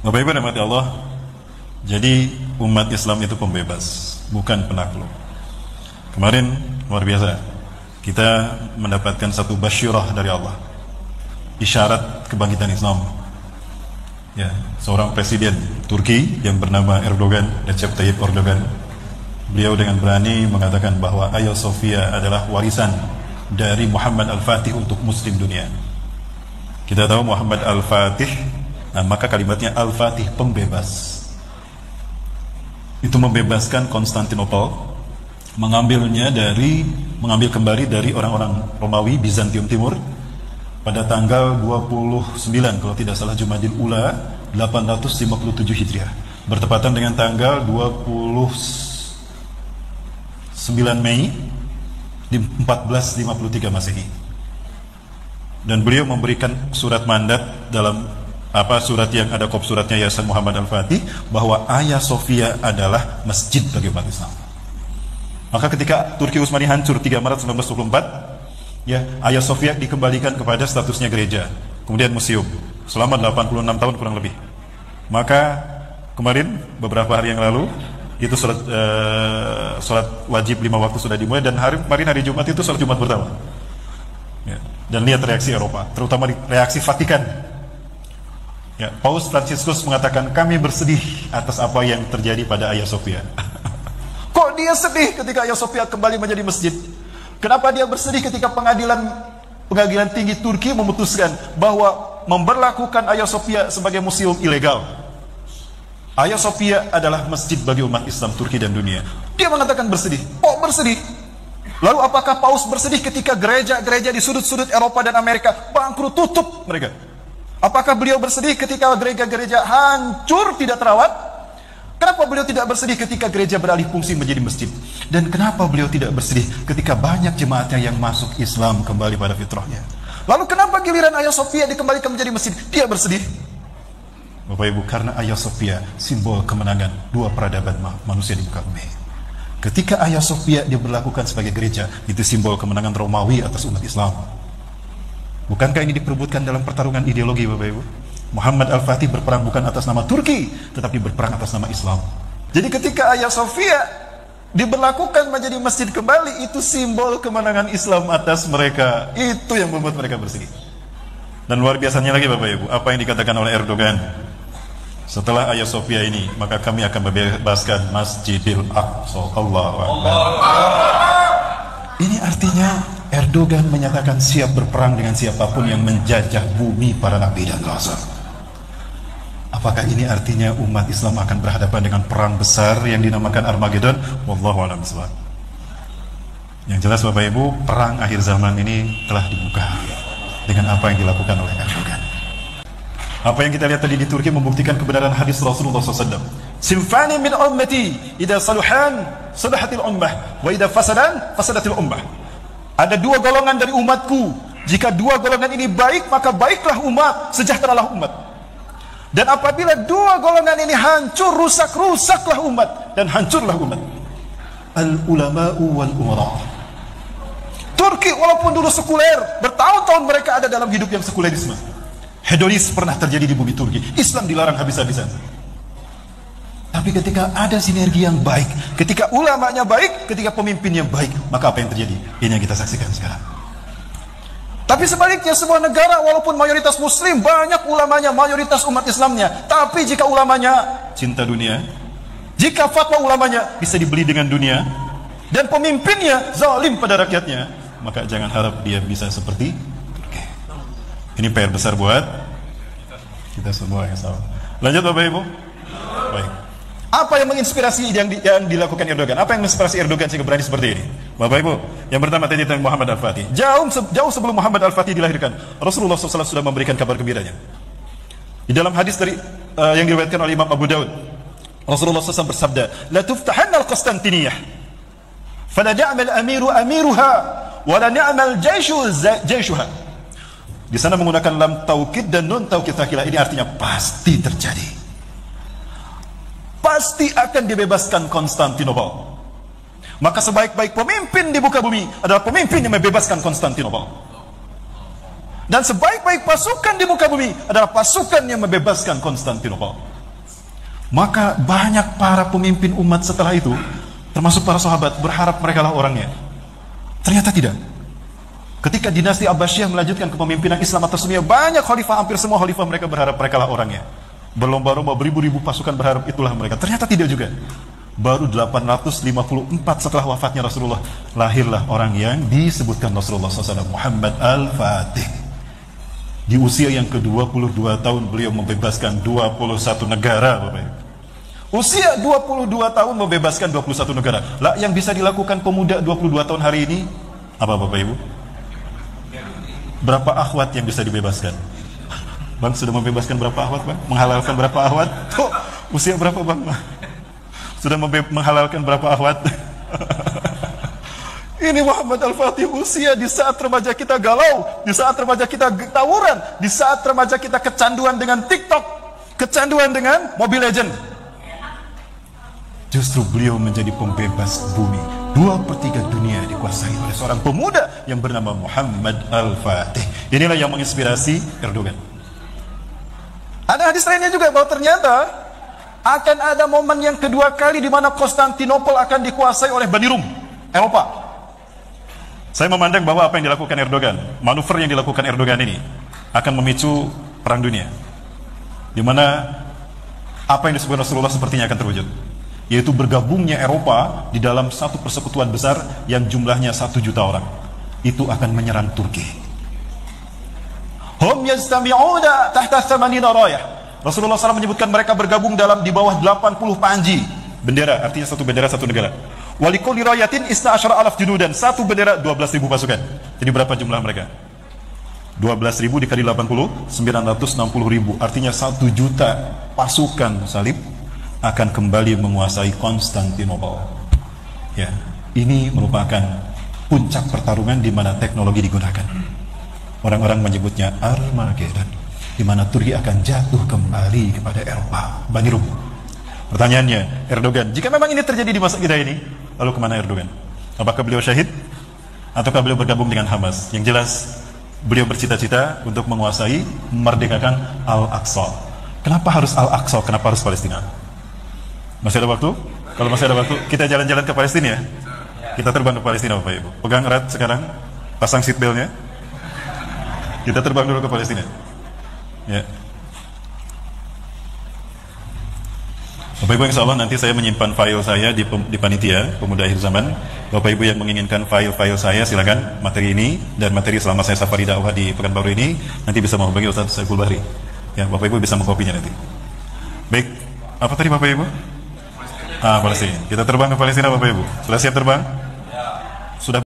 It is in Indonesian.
Bapak Ibu rahmati Allah, jadi umat Islam itu pembebas, bukan penakluk. Kemarin luar biasa, kita mendapatkan satu basyirah dari Allah, isyarat kebangkitan Islam. Ya, seorang presiden Turki yang bernama Erdogan, Recep Tayyip Erdogan, beliau dengan berani mengatakan bahwa Hagia Sophia adalah warisan dari Muhammad Al-Fatih untuk Muslim dunia. Kita tahu Muhammad Al-Fatih, nah maka kalimatnya Al-Fatih, pembebas. Itu membebaskan Konstantinopel, mengambil kembali dari orang-orang Romawi Bizantium Timur pada tanggal 29 kalau tidak salah Jumadil Ula 857 Hijriah, bertepatan dengan tanggal 29 Mei di 1453 Masehi. Dan beliau memberikan surat mandat dalam surat yang ada kop suratnya Yayasan Muhammad Al-Fatih bahwa Hagia Sophia adalah masjid bagi umat Islam. Maka ketika Turki Utsmani hancur 3 Maret 1924, ya, Hagia Sophia dikembalikan kepada statusnya gereja, kemudian museum selama 86 tahun kurang lebih. Maka kemarin beberapa hari yang lalu itu sholat wajib 5 waktu sudah dimulai, dan kemarin hari Jumat itu sholat Jumat pertama. Ya, dan lihat reaksi Eropa, terutama reaksi Vatikan. Ya, Paus Fransiskus mengatakan kami bersedih atas apa yang terjadi pada Hagia Sophia. Kok dia sedih ketika Hagia Sophia kembali menjadi masjid? Kenapa dia bersedih ketika pengadilan tinggi Turki memutuskan bahwa memberlakukan Hagia Sophia sebagai museum ilegal? Hagia Sophia adalah masjid bagi umat Islam Turki dan dunia. Dia mengatakan bersedih. Kok bersedih? Lalu apakah Paus bersedih ketika gereja-gereja di sudut-sudut Eropa dan Amerika bangkrut, tutup mereka? Apakah beliau bersedih ketika gereja-gereja hancur, tidak terawat? Kenapa beliau tidak bersedih ketika gereja beralih fungsi menjadi masjid? Dan kenapa beliau tidak bersedih ketika banyak jemaatnya yang masuk Islam kembali pada fitrahnya? Lalu kenapa giliran Hagia Sophia dikembalikan menjadi masjid, dia bersedih? Bapak Ibu, karena Hagia Sophia simbol kemenangan dua peradaban manusia di muka bumi. Ketika Hagia Sophia diberlakukan sebagai gereja, itu simbol kemenangan Romawi atas umat Islam. Bukankah ini diperebutkan dalam pertarungan ideologi, Bapak Ibu? Muhammad Al-Fatih berperang bukan atas nama Turki, tetapi berperang atas nama Islam. Jadi ketika Hagia Sophia diberlakukan menjadi masjid kembali, itu simbol kemenangan Islam atas mereka. Itu yang membuat mereka bersedih. Dan luar biasanya lagi, Bapak Ibu, apa yang dikatakan oleh Erdogan? Setelah Hagia Sophia ini, maka kami akan membebaskan Masjidil Aqsa. Allahu Akbar. Ini artinya Erdogan menyatakan siap berperang dengan siapapun yang menjajah bumi para nabi dan rasul. Apakah ini artinya umat Islam akan berhadapan dengan perang besar yang dinamakan Armageddon? Wallahu a'lam bishawab. Yang jelas Bapak Ibu, perang akhir zaman ini telah dibuka dengan apa yang dilakukan oleh Erdogan. Apa yang kita lihat tadi di Turki membuktikan kebenaran hadis Rasulullah SAW. Sinfani min ummati, idza saluhan salahatil ummah, wa idza fasadan fasadatil ummah. Ada dua golongan dari umatku. Jika dua golongan ini baik, maka baiklah umat, sejahteralah umat. Dan apabila dua golongan ini hancur, rusaklah umat, dan hancurlah umat. Al-ulama'u wal-umara. Turki walaupun dulu sekuler, bertahun-tahun mereka ada dalam hidup yang sekulerisme. Hedonis pernah terjadi di bumi Turki. Islam dilarang habis-habisan. Tapi ketika ada sinergi yang baik, ketika ulamanya baik, ketika pemimpinnya baik, maka apa yang terjadi? Ini yang kita saksikan sekarang. Tapi sebaliknya, sebuah negara walaupun mayoritas muslim, banyak ulamanya, mayoritas umat Islamnya, tapi jika ulamanya cinta dunia, jika fatwa ulamanya bisa dibeli dengan dunia, dan pemimpinnya zalim pada rakyatnya, maka jangan harap dia bisa seperti Turki. Ini PR besar buat kita semua yang sama. Lanjut Bapak Ibu. Baik. Apa yang menginspirasi yang dilakukan Erdogan? Apa yang menginspirasi Erdogan sehingga berani seperti ini? Bapak Ibu, yang pertama tadi tentang Muhammad Al-Fatih. Jauh sebelum Muhammad Al-Fatih dilahirkan, Rasulullah SAW sudah memberikan kabar gembiranya. Di dalam hadis yang diriwayatkan oleh Imam Abu Daud, Rasulullah SAW bersabda, "La tuftahanna al-Qastantiniyah, fala ya'mal amiru amiruha, wa la ya'mal jayshuha." Di sana menggunakan lam taukid dan nun taukid tsakilah. Ini artinya pasti terjadi. Pasti akan dibebaskan Konstantinopel. Maka sebaik-baik pemimpin di muka bumi adalah pemimpin yang membebaskan Konstantinopel. Dan sebaik-baik pasukan di muka bumi adalah pasukan yang membebaskan Konstantinopel. Maka banyak para pemimpin umat setelah itu, termasuk para sahabat, berharap mereka lah orangnya. Ternyata tidak. Ketika dinasti Abbasiyah melanjutkan kepemimpinan Islam atas dunia, banyak khalifah, hampir semua khalifah mereka berharap mereka lah orangnya. Berlomba-lomba, beribu-ribu pasukan berharap itulah mereka. Ternyata tidak juga. Baru 854 setelah wafatnya Rasulullah, lahirlah orang yang disebutkan Rasulullah SAW, Muhammad Al-Fatih. Di usia yang ke-22 tahun beliau membebaskan 21 negara, Bapak Ibu. Usia 22 tahun membebaskan 21 negara. Lah yang bisa dilakukan pemuda 22 tahun hari ini apa, Bapak Ibu? Berapa akhwat yang bisa dibebaskan? Bang sudah membebaskan berapa akhwat, Bang? Menghalalkan berapa akhwat? Tuh, usia berapa, Bang? Sudah menghalalkan berapa akhwat? Ini Muhammad Al-Fatih, usia di saat remaja kita galau, di saat remaja kita tawuran, di saat remaja kita kecanduan dengan TikTok, kecanduan dengan Mobile Legend. Justru beliau menjadi pembebas bumi. 2/3 dunia dikuasai oleh seorang pemuda yang bernama Muhammad Al-Fatih. Inilah yang menginspirasi Erdogan. Ada hadis lainnya juga bahwa ternyata akan ada momen yang kedua kali di mana Konstantinopel akan dikuasai oleh Bani Rum, Eropa. Saya memandang bahwa apa yang dilakukan Erdogan, manuver yang dilakukan Erdogan ini akan memicu perang dunia, di mana apa yang disebut Rasulullah sepertinya akan terwujud, yaitu bergabungnya Eropa di dalam satu persekutuan besar yang jumlahnya 1 juta orang. Itu akan menyerang Turki. Hum yastami'una tahta 80 rayah. Rasulullah SAW menyebutkan mereka bergabung di bawah 80 panji bendera, artinya satu bendera satu negara. Walikul rayatin isna asyara alaf junudan, satu bendera 12.000 pasukan. Jadi berapa jumlah mereka? 12.000 dikali 80, 960.000. Artinya 1 juta pasukan salib akan kembali menguasai Konstantinopel. Ya, ini merupakan puncak pertarungan di mana teknologi digunakan. Orang-orang menyebutnya Armageddon, di mana Turki akan jatuh kembali kepada Eropa, Bani Rum. Pertanyaannya, Erdogan, jika memang ini terjadi di masa kita ini, lalu kemana Erdogan? Apakah beliau syahid? Ataukah beliau bergabung dengan Hamas? Yang jelas, beliau bercita-cita untuk menguasai, memerdekakan Al-Aqsa. Kenapa harus Al-Aqsa? Kenapa harus Palestina? Masih ada waktu? Kalau masih ada waktu, kita jalan-jalan ke Palestina ya? Kita terbang ke Palestina, Bapak Ibu. Pegang erat sekarang, pasang seatbeltnya. Kita terbang dulu ke Palestina. Ya. Bapak Ibu, insya Allah nanti saya menyimpan file saya di panitia pemuda akhir zaman. Bapak Ibu yang menginginkan file-file saya, silakan materi ini dan materi selama saya safari dakwah di Pekanbaru ini nanti bisa menghubungi Ustaz Saiful Bahri. Ya, Bapak Ibu bisa mengkopinya nanti. Baik, apa tadi Bapak Ibu? Palestina. Kita terbang ke Palestina, Bapak Ibu. Sudah siap terbang?